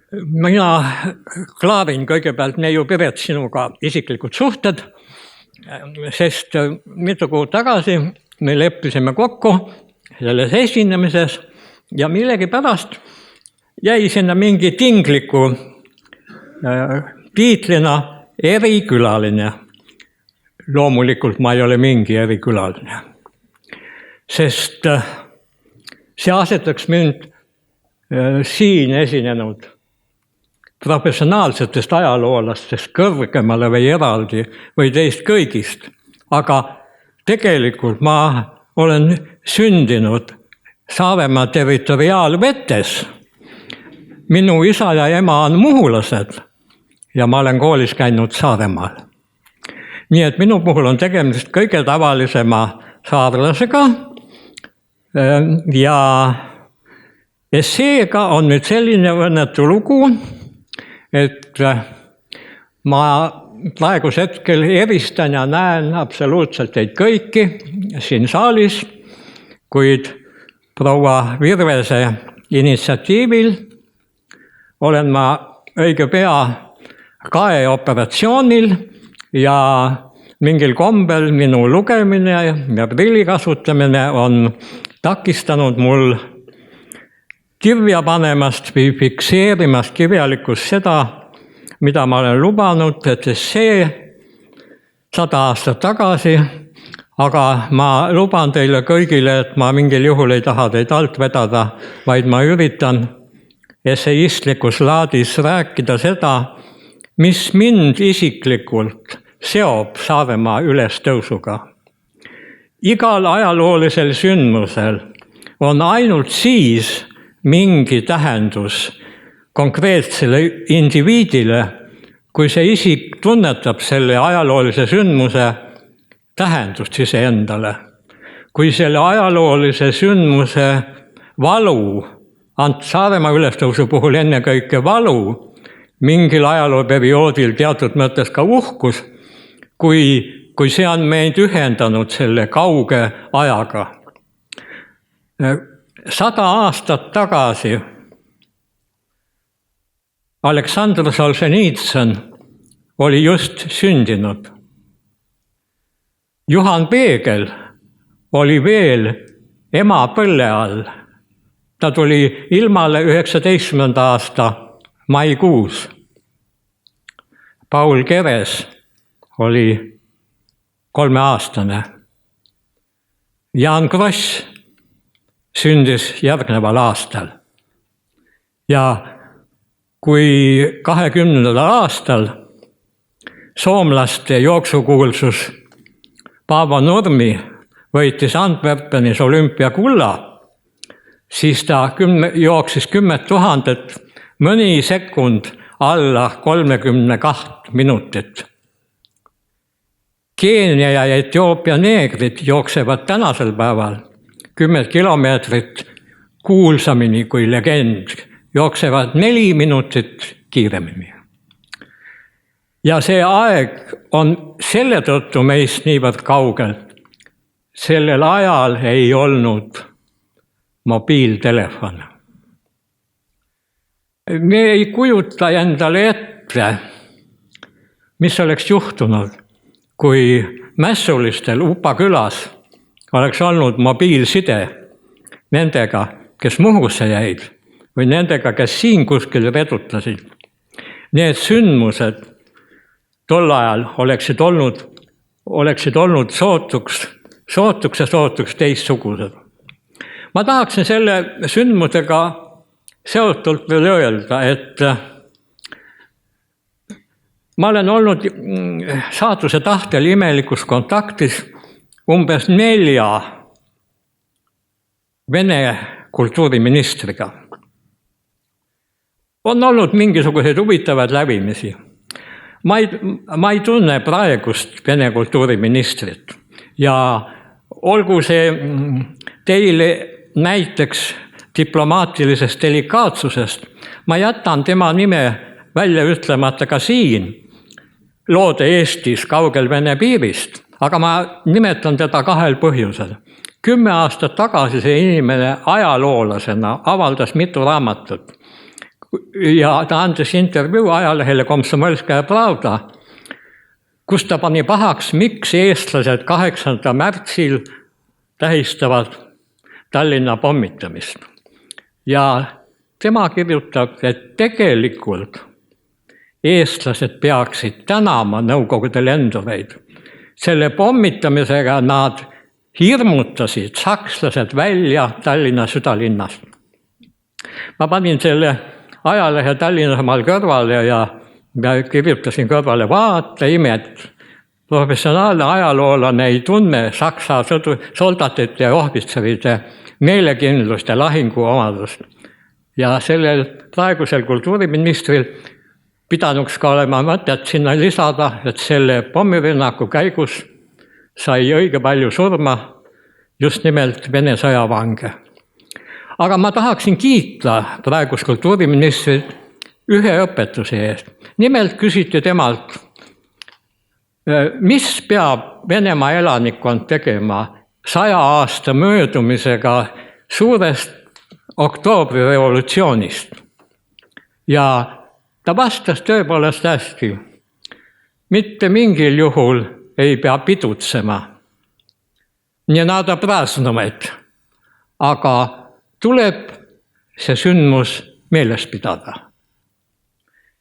Mina klaarin kõigepealt neiu Piret sinuga isiklikud suhted, sest mitu kuud tagasi me leppisime kokku selles esinemises ja millegipärast jäi sinna mingi tingliku tiitlina erikülaline. Loomulikult ma ei ole mingi erikülaline, sest see asetaks mind siin esinenud professionaalsetest ajaloolastest kõrgemale või eraldi või teist kõigist. Aga tegelikult ma olen sündinud Saaremaa territoriaalvetes. Minu isa ja ema on muhulased ja ma olen koolis käinud Saaremaal. Nii et minu puhul on tegemist kõige tavalisema saarlasega ja esseega on nüüd selline õnnetu lugu, et ma praegusel hetkel eristan ja näen absoluutselt teid kõiki siin saalis, kuid proua Virvese initsiatiivil olen ma õige pea kaeoperatsioonil ja mingil kombel minu lugemine ja prilli kasutamine on takistanud mul kirja panemast või fikseerimast kirjalikus seda, mida ma olen lubanud, et see 100 aastat tagasi, aga ma luban teile kõigile, et ma mingil juhul ei taha teid alt vedada, vaid ma üritan esseistlikus laadis rääkida seda, mis mind isiklikult seob Saaremaa ülestõusuga. Igal ajaloolisel sündmusel on ainult siis mingi tähendus konkreetsele indiviidile, kui see isik tunnetab selle ajaloolise sündmuse tähendust iseendale. Kui selle ajaloolise sündmuse valu, Saaremaa ülestõusu puhul ennekõike valu, mingil ajalooperioodil teatud mõttes ka uhkus, kui see on meid ühendanud selle kauge ajaga. 100 aastat tagasi Aleksandr Solženitsõn oli just sündinud. Juhan Peegel oli veel ema põlle all. Ta tuli ilmale 19. aasta maikuus. Paul Keres oli 3-aastane. Jaan Kross sündis järgneval aastal. Ja kui 20. aastal soomlaste jooksukuulsus Paavo Nurmi võitis Antwerpenis olümpiakulla, siis ta jooksis 10 000 mõni sekund alla 32 minutit. Keenia ja Etioopia neegrid jooksevad tänasel päeval 10 kilomeetrit kuulsamini kui legend, jooksevad 4 minutit kiiremini. Ja see aeg on selle tõttu meist niivõrd kaugel. Sellel ajal ei olnud mobiiltelefon. Me ei kujuta endale ette, mis oleks juhtunud, kui mässulistel Upa külas oleks olnud mobiilside nendega, kes Muhusse jäid või nendega, kes siin kuskil vedutasid. Need sündmused tol ajal oleksid olnud sootuks teistsugused. Ma tahaksin selle sündmusega seotult veel öelda, et ma olen olnud saatuse tahtel imelikus kontaktis umbes 4 Vene kultuuriministriga. On olnud mingisuguseid huvitavaid läbimisi. Ma ei tunne praegust Vene kultuuriministrit ja olgu see teile näiteks diplomaatilisest delikaatsusest, ma jätan tema nime välja ütlemata ka siin, loode Eestis kaugel Vene piirist, aga ma nimetan teda 2 põhjusel. 10 aastat tagasi see inimene ajaloolasena avaldas mitu raamatut. ja ta andis intervjuu ajalehele Komsomolskaja Pravda, kus ta pani pahaks, miks eestlased 8. märtsil tähistavad Tallinna pommitamist. Ja tema kirjutab, et tegelikult eestlased peaksid tänama Nõukogude lendureid. Selle pommitamisega nad hirmutasid sakslased välja Tallinna südalinnast. Ma panin selle ajalehe Tallinnamaal kõrvale ja kirjutasin kõrvale, vaata imet, professionaalne ajaloolane ei tunne Saksa soldatite ja ohvitseride meelekindlust ja lahinguomadust. Ja sellel praegusel kultuuriministril pidanuks ka olema mõtet sinna lisada, et selle pommirünnaku käigus sai õige palju surma just nimelt Vene sõjavange. Aga ma tahaksin kiita praegust kultuuriministrit ühe õpetuse eest. Nimelt küsiti temalt, mis peab Venemaa elanikkond tegema 100 aasta möödumisega suurest oktoobrirevolutsioonist. Ja ta vastas tõepoolest hästi, mitte mingil juhul ei pea pidutsema. Не надо праздновать, aga tuleb see sündmus meeles pidada.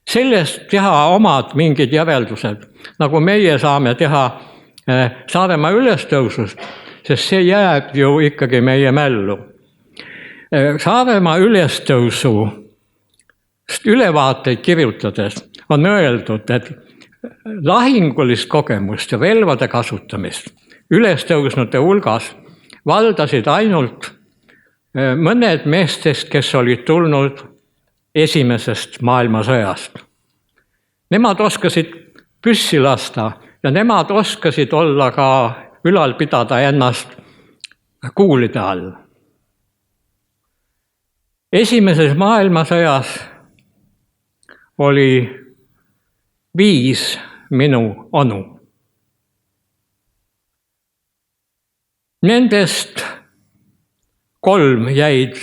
Sellest teha omad mingid järeldused, nagu meie saame teha Saaremaa ülestõusust, sest see jääb ju ikkagi meie mällu. Saaremaa ülestõusu ülevaateid kirjutades on öeldud, et lahingulist kogemust ja relvade kasutamist ülestõusnute hulgas valdasid ainult mõned meestest, kes olid tulnud esimesest maailmasõjast. Nemad oskasid püssi lasta ja nemad oskasid olla ka ülal pidada ennast kuulide all. Esimeses maailmasõjas oli 5 minu onu. Nendest 3 jäid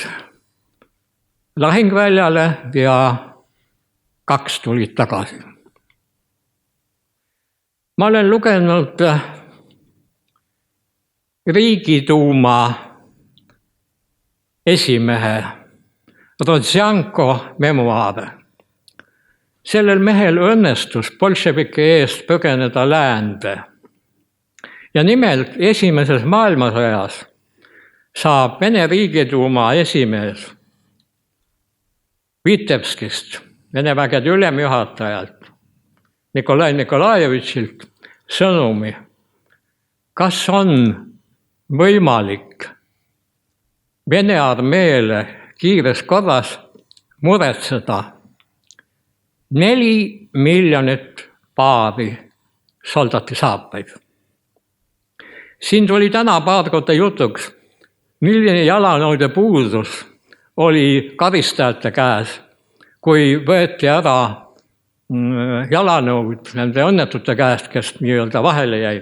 lahingväljale ja 2 tulid tagasi. Ma olen lugenud Riigiduuma esimehe Rodzjanko memuaare. Sellel mehel õnnestus bolševike eest põgeneda läände. Ja nimelt esimeses maailmasõjas saab Vene Riigiduuma esimees Vitebskist, Vene vägede ülemjuhatajalt Nikolai Nikolajevitšilt sõnumi, kas on võimalik Vene armeele kiires korras muretseda 4 miljonit paari soldati saapaid. Siin tuli täna paar korda jutuks, milline jalanõude puudus oli karistajate käes, kui võeti ära jalanõud nende õnnetute käest, kes nii-öelda vahele jäi.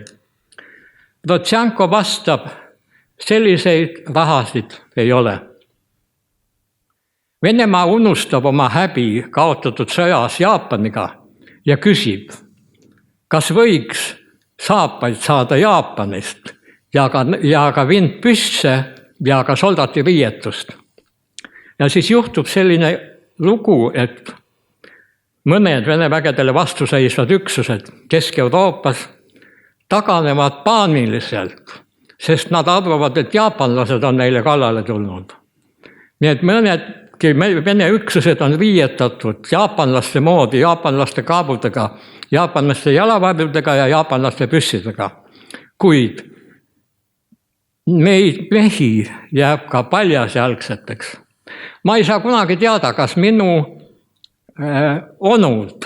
Rodzjanko vastab, selliseid rahasid ei ole. Venemaa unustab oma häbi kaotatud sõjas Jaapaniga ja küsib, kas võiks saapaid saada Jaapanist ja ka vintpüsse ja ka soldati riietust. Ja siis juhtub selline lugu, et mõned Vene vägedele vastuseisvad üksused Kesk-Euroopas taganevad paaniliselt, sest nad arvavad, et jaapanlased on neile kallale tulnud. Nii et mõnedki Vene üksused on riietatud jaapanlaste moodi, jaapanlaste kaabudega, jaapanlaste jalavarjudega ja jaapanlaste püssidega. Kuid neid mehi jääb ka paljasjalgseteks. Ma ei saa kunagi teada, kas minu onud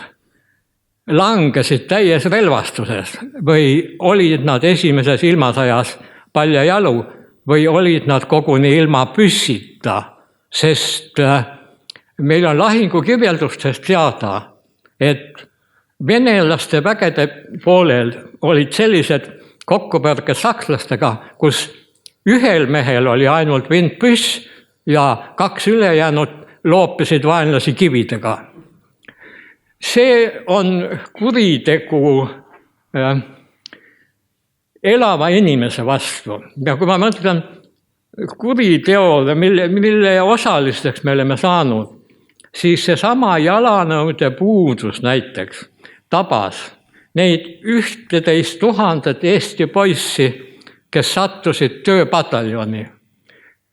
langesid täies relvastuses või olid nad esimeses ilmasõjas paljajalu või olid nad koguni ilma püssita, sest meil on lahingukirjeldustest teada, et venelaste vägede poolel olid sellised kokkupõrked sakslastega, kus ühel mehel oli ainult vintpüss ja 2 ülejäänud loopisid vaenlasi kividega. See on kuritegu elava inimese vastu. Ja kui ma mõtlen kuriteole, mille osalisteks me oleme saanud, siis seesama jalanõude puudus näiteks tabas neid 11 000 Eesti poissi, kes sattusid tööpataljoni.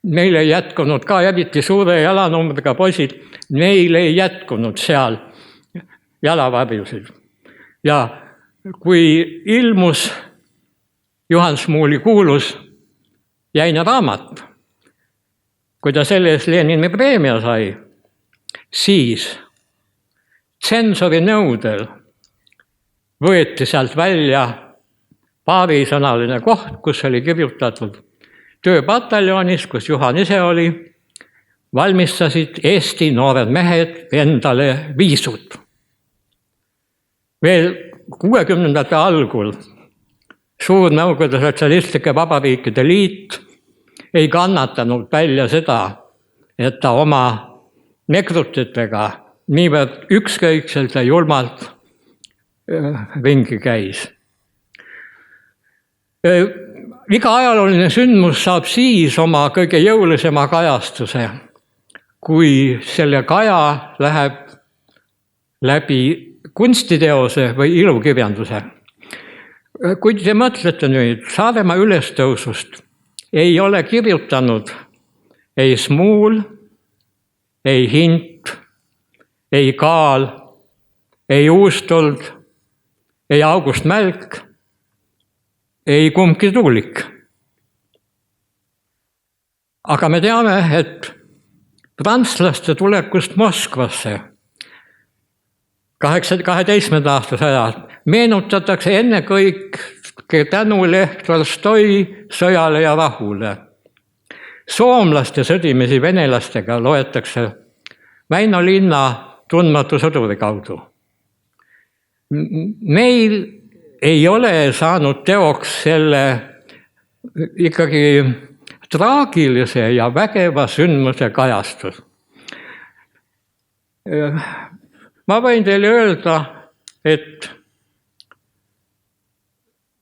Neil ei jätkunud ka eriti suure jalanumbriga poisid, neil ei jätkunud seal jalavarjusid. Ja kui ilmus Juhan Smuuli kuulus jäine raamat, kui ta selle eest Lenini preemia sai, siis tsensori nõudel võeti sealt välja paarisõnaline koht, kus oli kirjutatud tööpataljonis, kus Juhan ise oli, valmistasid Eesti noored mehed endale viisud. Veel 60ndate algul suur Nõukogude Sotsialistlike Vabariikide Liit ei kannatanud välja seda, et ta oma negrutitega niivõrd ükskõikselt ja julmalt ringi käis. Iga ajalooline sündmus saab siis oma kõige jõulisema kajastuse, kui selle kaja läheb läbi kunstiteose või ilukirjanduse. Kui te mõtlete nüüd, Saaremaa ülestõusust ei ole kirjutanud ei Smuul, ei Hint, ei Kaal, ei Uustuld, ei August Mälk, ei kumbki Tuulik. Aga me teame, et prantslaste tulekust Moskvasse 12. aastasajal meenutatakse ennekõike tänu Lev Tolstoi Sõjale ja rahule. Soomlaste sõdimisi venelastega loetakse Väino linna tundmatu sõduri kaudu. Meil ei ole saanud teoks selle ikkagi traagilise ja vägeva sündmuse kajastus. Ma võin teile öelda, et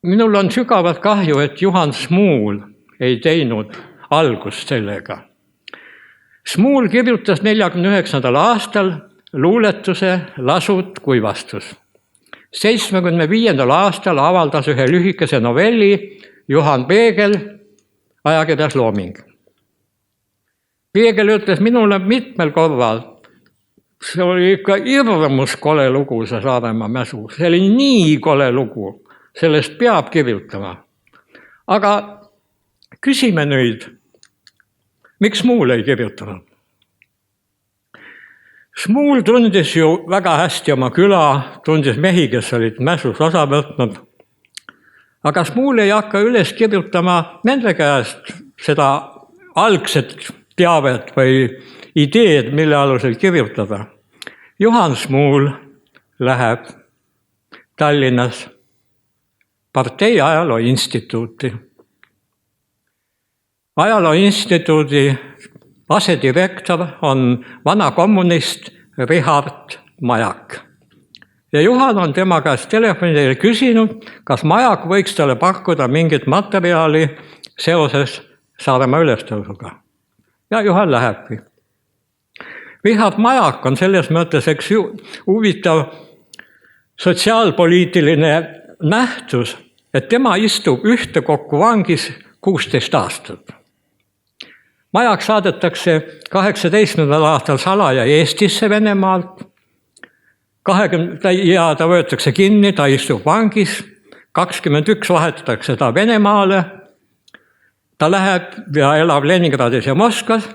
minul on sügavalt kahju, et Juhan Smuul ei teinud algust sellega. Smuul kirjutas 1949. aastal luuletuse Lasud kuivastus. 1975. aastal avaldas ühe lühikese novelli Juhan Peegel ajakirjas Looming. Peegel ütles minule mitmel korral, see oli ikka hirmus kole lugu, see Saaremaa mäsu. See oli nii kole lugu, sellest peab kirjutama. Aga küsime nüüd, miks Smuul ei kirjutanud? Smuul tundis ju väga hästi oma küla, tundis mehi, kes olid mäsus osa võtnud. Aga Smuul ei hakka üles kirjutama nende käest seda algset teavet või ideed, mille alusel kirjutada. Juhan Smuul läheb Tallinnas Partei Ajaloo Instituuti. Ajaloo Instituudi asedirektor on vana kommunist Richard Majak. Ja Juhan on tema käest telefonile küsinud, kas Majak võiks talle pakkuda mingit materjali seoses Saaremaa ülestõusuga. Ja Juhan lähebki. Richard Majak on selles mõttes üks huvitav sotsiaalpoliitiline nähtus, et tema istub ühtekokku vangis 16 aastat. Majak saadetakse 18. aastal salaja Eestisse Venemaalt, ja ta võetakse kinni, ta istub vangis, 21 vahetatakse ta Venemaale, ta läheb ja elab Leningradis ja Moskvas,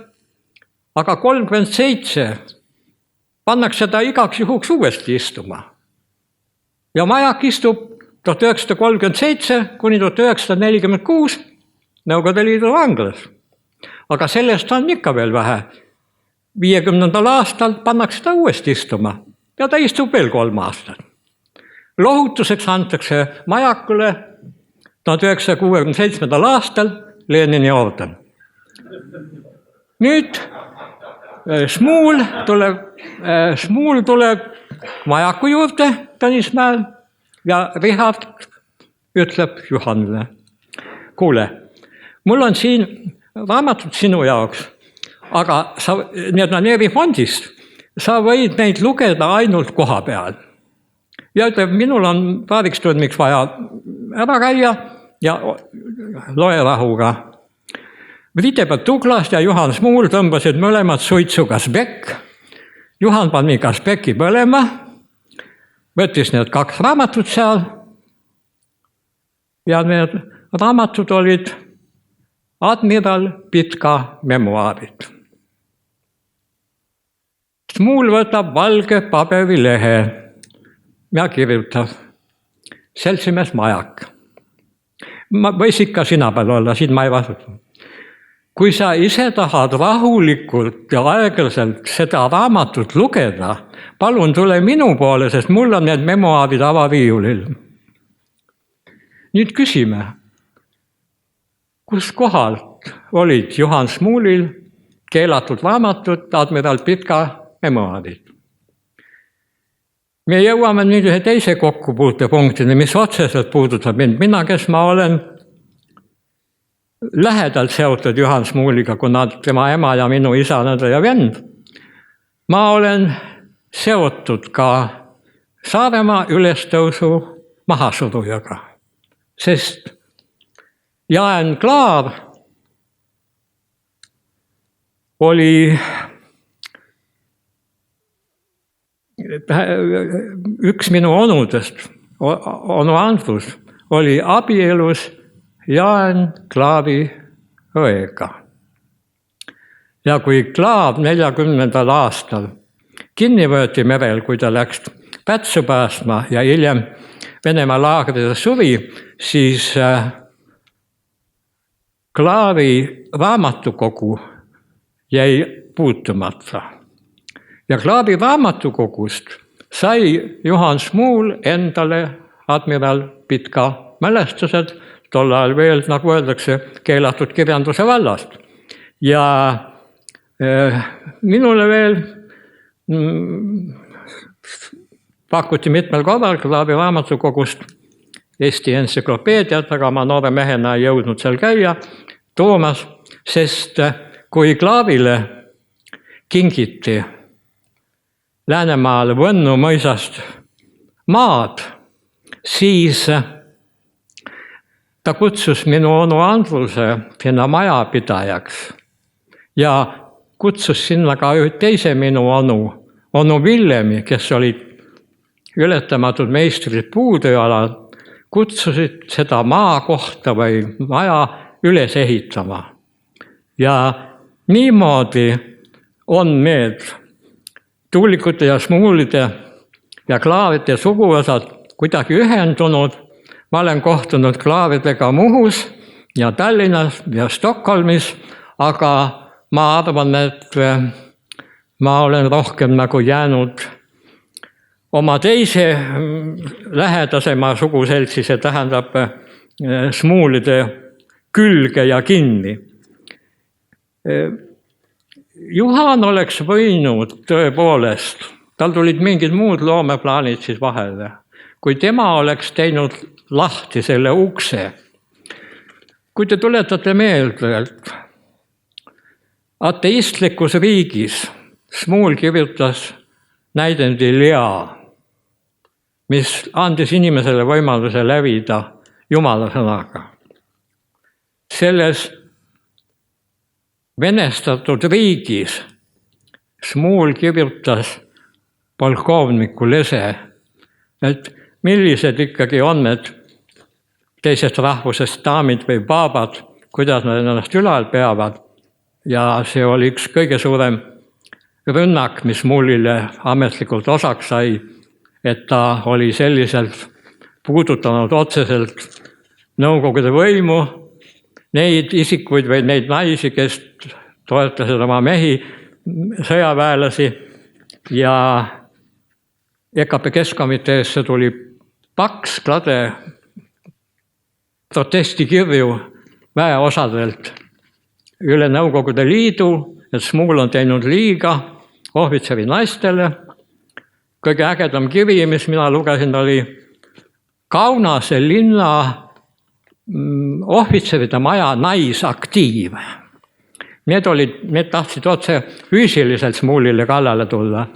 aga 37 pannakse ta igaks juhuks uuesti istuma. Ja Majak istub 1937 kuni 1946 Nõukogude Liidu vanglas. Aga sellest on ikka veel vähe. 50. aastal pannakse ta uuesti istuma ja ta istub veel 3 aastat. Lohutuseks antakse Majakule 1967. aastal Lenini orden. Nüüd Smuul tuleb majaku juurde Tõnismäel ja Richard ütleb Juhanile: kuule, mul on siin raamatud sinu jaoks, aga need on erifondist, sa võid neid lugeda ainult koha peal. Ja ütleb, minul on paariks tunniks vaja ära käia ja loe rahuga. Vritepad Tuglast ja Juhan Smuul tõmbasid mõlemad suitsu Kasbek. Juhan pani Kasbeki põlema, võttis need 2 raamatut seal ja need raamatud olid admiral Pitka memuaarid. Smuul võtab valge paberilehe ja kirjutab: seltsimees Majak. Võis ikka sina peal olla, siin ma ei vastuta. Kui sa ise tahad rahulikult ja aeglaselt seda raamatut lugeda, palun tule minu poole, sest mul on need memuaarid avariiulil. Nüüd küsime, kus kohalt olid Juhan Smuulil keelatud raamatud admiral Pitka memuaarid? Me jõuame nüüd ühe teise kokkupuutepunktini, mis otseselt puudutab mind. Mina, kes ma olen lähedalt seotud Juhan Smuuliga, kuna tema ema ja minu isa, nõdra ja vend. Ma olen seotud ka Saaremaa ülestõusu mahasurujaga, sest Jaan Klaar oli üks minu onudest, onu Andrus, oli abielus Jaan Klaari õega. Ja kui Klaar 40. aastal kinni võeti merel, kui ta läks Pätsu päästma ja hiljem Venemaa laagrides suri, siis Klaari raamatukogu jäi puutumata. Ja Klaari raamatukogust sai Juhan Smuul endale admiral Pitka mälestused, tol ajal veel, nagu öeldakse, keelatud kirjanduse vallast. Ja minule veel pakuti mitmel korral Klaari raamatukogust Eesti entsüklopeediat, aga ma noore mehena ei jõudnud seal käia toomas, sest kui Klaarile kingiti Läänemaal Võnnu mõisast maad, siis ta kutsus minu onu Andruse sinna majapidajaks ja kutsus sinna ka ühe teise minu onu Villemi, kes olid ületamatud meistrid puutööalal, kutsusid seda maakohta või maja üles ehitama. Ja niimoodi on need Tuulikute ja Smuulide ja Klaaride suguvõsad kuidagi ühendunud. Ma olen kohtunud Klaaridega Muhus ja Tallinnas ja Stockholmis, aga ma arvan, et ma olen rohkem nagu jäänud oma teise lähedasema suguseltsi, see tähendab Smuulide külge ja kinni. Juhan oleks võinud tõepoolest, tal tulid mingid muud loomeplaanid siis vahele, kui tema oleks teinud lahti selle ukse. Kui te tuletate meelde, et ateistlikus riigis Smuul kirjutas näidendi Lea, mis andis inimesele võimaluse lävida Jumala sõnaga. Selles venestatud riigis Smuul kirjutas polkovniku Lese, et millised ikkagi on need teisest rahvusest daamid või baabad, kuidas nad ennast ülal peavad. Ja see oli üks kõige suurem rünnak, mis Smuulile ametlikult osaks sai, et ta oli selliselt puudutanud otseselt Nõukogude võimu, neid isikuid või neid naisi, kes toetasid oma mehi, sõjaväelasi, ja EKP Keskkomiteesse tuli paks klade protestikirju väeosadelt üle Nõukogude Liidu et Smuul on teinud liiga ohvitseri naistele. Kõige ägedam kiri, mis mina lugesin, oli Kaunase linna ohvitseride maja naisaktiiv. Need tahtsid otse füüsiliselt Smuulile kallale tulla.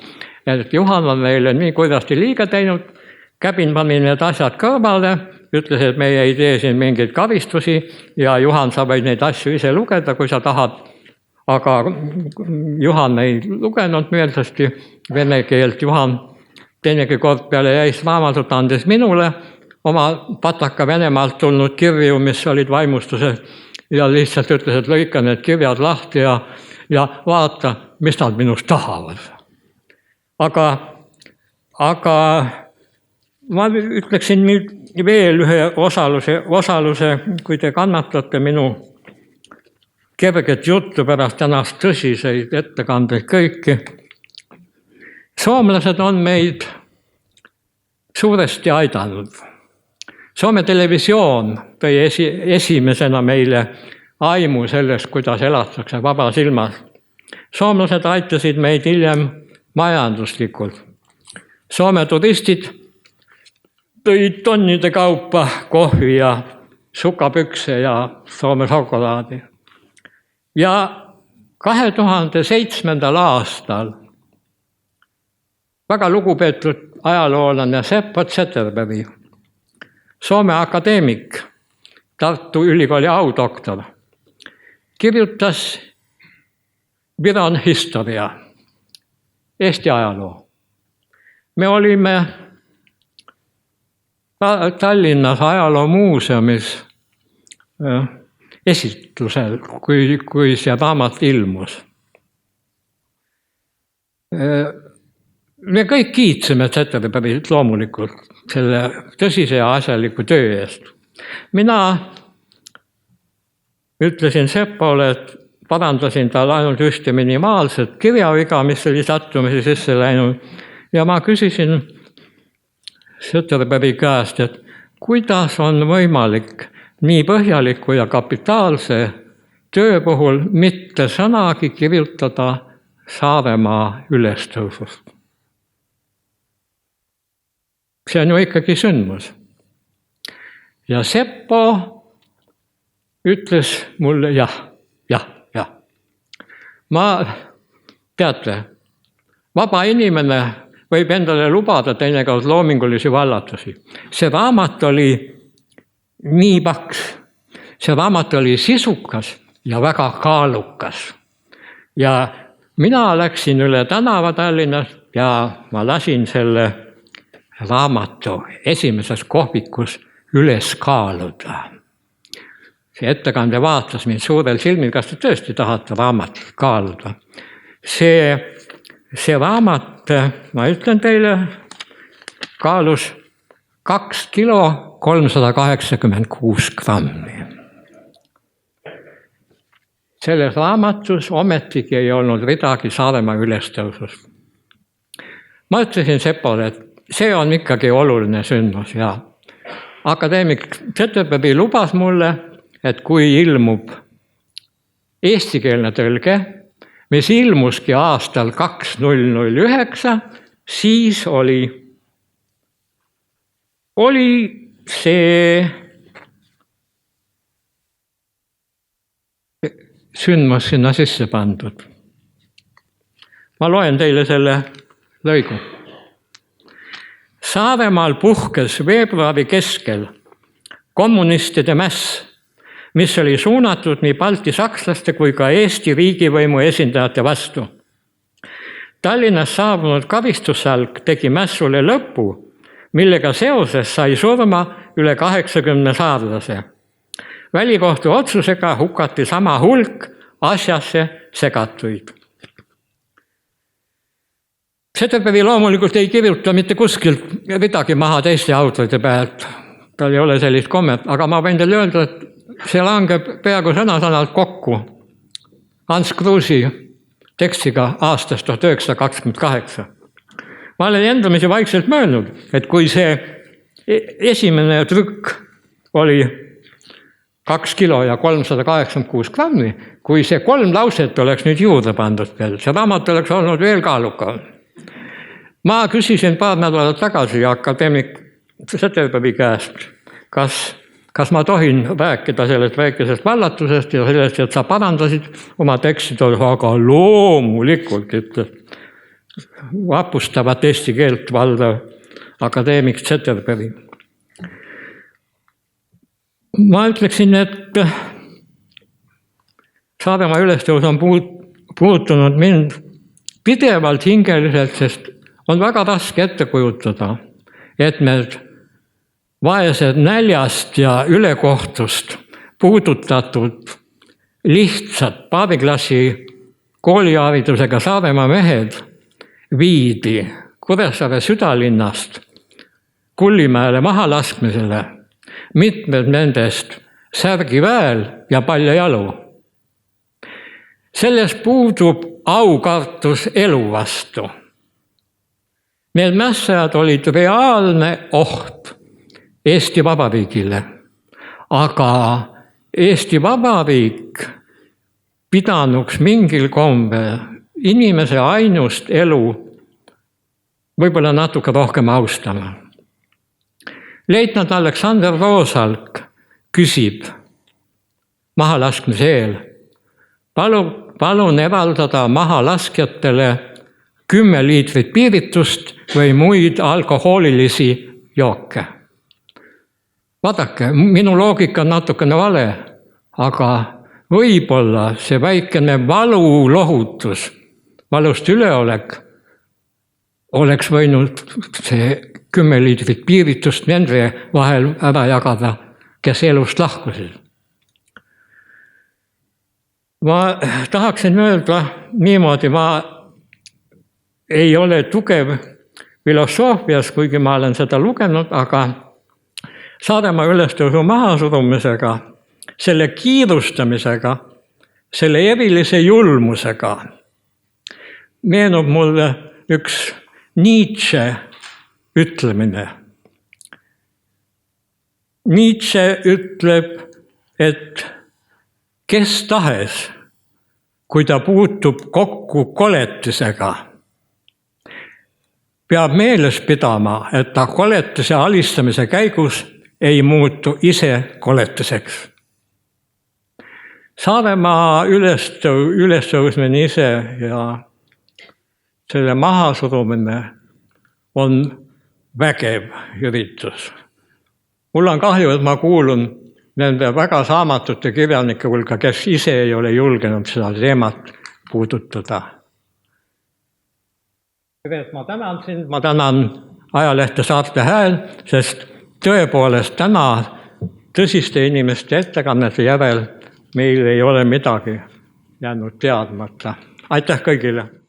Et Juhan on meile nii kuidasti liiga teinud, Käbin pani need asjad kõrvale, ütles, et meie ei tee siin mingeid karistusi ja Juhan, sa võid neid asju ise lugeda, kui sa tahad. Aga Juhan ei lugenud meelsasti vene keelt. Juhan teinegi kord peale jäist raamatut andis minule oma pataka Venemaalt tulnud kirju, mis olid vaimustuses ja lihtsalt ütles, et lõika need kirjad lahti ja vaata, mis nad minust tahavad. Aga ma ütleksin nüüd veel ühe osaluse, kui te kannatate minu kerget juttu pärast tänast tõsiseid ettekandeid kõiki. Soomlased on meid suuresti aidanud. Soome televisioon tõi esimesena meile aimu sellest, kuidas elatakse vabas ilmas. Soomlased aitasid meid hiljem majanduslikult. Soome turistid tõid tonnide kaupa kohvi ja sukapükse ja Soome šokolaadi. Ja 2007. aastal väga lugupeetud ajaloolane Seppo Zetterberg, Soome akadeemik, Tartu Ülikooli audoktor, kirjutas Viron historia, Eesti ajaloo. Me olime Tallinnas ajaloomuuseumis esitlusel, kui see raamat ilmus. Me kõik kiitsime Zetterbergit loomulikult selle tõsise ja asjaliku töö eest. Mina ütlesin Seppole, et parandasin tal ainult ühte minimaalset kirjaviga, mis oli sattumisi sisse läinud. Ja ma küsisin Zetterbergi käest, et kuidas on võimalik nii põhjaliku ja kapitaalse töö puhul mitte sõnagi kirjutada Saaremaa ülestõusust. See on ju ikkagi sündmus. Ja Seppo ütles mulle jah. Teate, vaba inimene võib endale lubada teinekord loomingulisi vallatusi. See raamat oli nii paks. See raamat oli sisukas ja väga kaalukas. Ja mina läksin üle tänava Tallinnas ja ma lasin selle raamatu esimeses kohvikus üles kaaluda. See ettekande vaatas mind suurel silmil, kas te tõesti tahate raamatut kaaluda. See raamat, ma ütlen teile, kaalus 2 kilo 386 grammi. Selles raamatus ometigi ei olnud ridagi Saaremaa ülestõusust. Ma ütlesin Sepole, et see on ikkagi oluline sündmus ja akadeemik Zetterberg lubas mulle, et kui ilmub eestikeelne tõlge, mis ilmuski aastal 2009, siis oli see sündmus sinna sisse pandud. Ma loen teile selle lõigu. Saaremaal puhkes veebruari keskel kommunistide mäss, mis oli suunatud nii Balti sakslaste kui ka Eesti riigivõimu esindajate vastu. Tallinnas saabunud karistussalk tegi mässule lõppu, millega seoses sai surma üle 80 saarlase. Välikohtu otsusega hukati sama hulk asjasse segatuid. Zetterberg loomulikult ei kirjuta mitte kuskilt midagi maha teiste autorite pealt. Tal ei ole sellist kommet, aga ma võin teile öelda, et see langeb peaaegu sõna-sõnalt kokku Hans Kruusi tekstiga aastast 1928. Ma olen endamisi vaikselt mõelnud, et kui see esimene trükk oli 2 kilo ja 386 grammi, kui see 3 lauset oleks nüüd juurde pandud veel, see raamat oleks olnud veel kaalukam. Ma küsisin paar nädalat tagasi akadeemik Zetterbergi käest, kas ma tohin rääkida sellest väikesest vallatusest ja sellest, et sa parandasid oma tekstidel, aga loomulikult, ütles vapustavat eesti keelt valdav akadeemik Zetterbergi. Ma ütleksin, et Saaremaa ülestõus on puutunud mind pidevalt hingeliselt, sest on väga raske ette kujutada, et need vaesed näljast ja ülekohtust puudutatud lihtsad paariklassi kooliharidusega Saaremaa mehed viidi Kuressaare südalinnast Kullimäele mahalaskmisele, mitmed nendest särgiväel ja paljajalu. Selles puudub aukartus elu vastu. Need mässajad olid reaalne oht Eesti Vabariigile, aga Eesti Vabariik pidanuks mingil kombel inimese ainust elu võib-olla natuke rohkem austama. Leitnant Aleksander Roosalk küsib mahalaskmise eel, palun eraldada mahalaskjatele 10 liitrit piiritust või muid alkohoolilisi jooke. Vaadake, minu loogika on natukene vale, aga võib-olla see väikene valulohutus, valust üleolek, oleks võinud see 10 liitrit piiritust nende vahel ära jagada, kes elust lahkusid. Ma tahaksin öelda niimoodi, ma ei ole tugev filosoofias, kuigi ma olen seda lugenud, aga Saaremaa ülestõusu mahasurumisega, selle kiirustamisega, selle erilise julmusega meenub mulle üks Nietzsche ütlemine. Nietzsche ütleb, et kes tahes, kui ta puutub kokku koletisega, peab meeles pidama, et ta koletise alistamise käigus ei muutu ise koletiseks. Saaremaa ülestõusmine ise ja selle mahasurumine on vägev üritus. Mul on kahju, et ma kuulun nende väga saamatute kirjanike hulka, kes ise ei ole julgenud seda teemat puudutada. Ma tänan sind, ma tänan ajalehte Saarte Hääl, sest tõepoolest täna tõsiste inimeste ettekannete järel meil ei ole midagi jäänud teadmata. Aitäh kõigile!